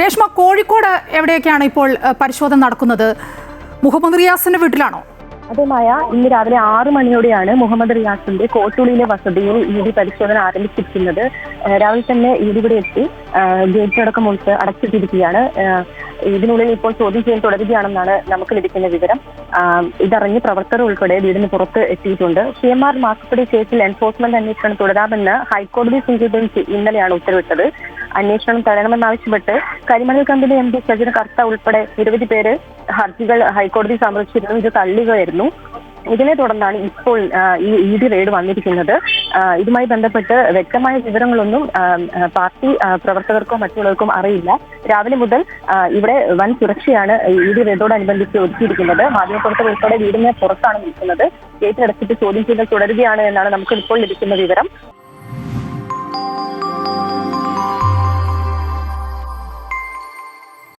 രേഷ്മ, കോഴിക്കോട് എവിടെയൊക്കെയാണ് ഇപ്പോൾ പരിശോധന നടക്കുന്നത്? മുഹമ്മദ് റിയാസിന്റെ വീട്ടിലാണോ? അതേമായ ഇന്ന് രാവിലെ 6 മണിയോടെയാണ് മുഹമ്മദ് റിയാസിന്റെ കോട്ടുള്ളിയിലെ വസതിയിൽ ഇ.ഡി പരിശോധന ആരംഭിച്ചിരിക്കുന്നത്. രാവിലെ തന്നെ ഇ.ഡി ഇവിടെ എത്തി ഗേറ്റടക്കം അടച്ചിട്ടിരിക്കുകയാണ്. ഇതിനുള്ളിൽ ഇപ്പോൾ ചോദ്യം ചെയ്യൽ തുടരുകയാണെന്നാണ് നമുക്ക് ലഭിക്കുന്ന വിവരം. ഇതറിഞ്ഞ് പ്രവർത്തകർ ഉൾപ്പെടെ വീടിന് പുറത്ത് എത്തിയിട്ടുണ്ട്. CMR മാസപ്പടി കേസിൽ എൻഫോഴ്സ്മെന്റ് അന്വേഷണം തുടരാമെന്ന് ഹൈക്കോടതി സിംഗിൾ ബെഞ്ച് ഇന്നലെയാണ് ഉത്തരവിട്ടത്. അന്വേഷണം തടയണമെന്നാവശ്യപ്പെട്ട് കരിമണൽ കമ്പനി MD സജിൻ കർത്ത ഉൾപ്പെടെ നിരവധി പേര് ഹർജികൾ ഹൈക്കോടതി സമർപ്പിച്ചിരുന്നു. ഇത് തള്ളുകയായിരുന്നു. ഇതിനെ തുടർന്നാണ് ഇപ്പോൾ ഈ ഇ.ഡി റെയ്ഡ് വന്നിരിക്കുന്നത്. ഇതുമായി ബന്ധപ്പെട്ട് വ്യക്തമായ വിവരങ്ങളൊന്നും പാർട്ടി പ്രവർത്തകർക്കോ മറ്റുള്ളവർക്കും അറിയില്ല. രാവിലെ മുതൽ ഇവിടെ വൻ സുരക്ഷയാണ് ഇ.ഡി റെയ്ഡോടനുബന്ധിച്ച് ഒരുക്കിയിരിക്കുന്നത്. മാധ്യമപ്രവർത്തകർ ഉൾപ്പെടെ വീടിന് പുറത്താണ് നിൽക്കുന്നത്. ഗേറ്റ് അടച്ചിട്ട് ചോദ്യം ചെയ്യൽ തുടരുകയാണ് എന്നാണ് നമുക്ക് ഇപ്പോൾ ലഭിക്കുന്ന വിവരം.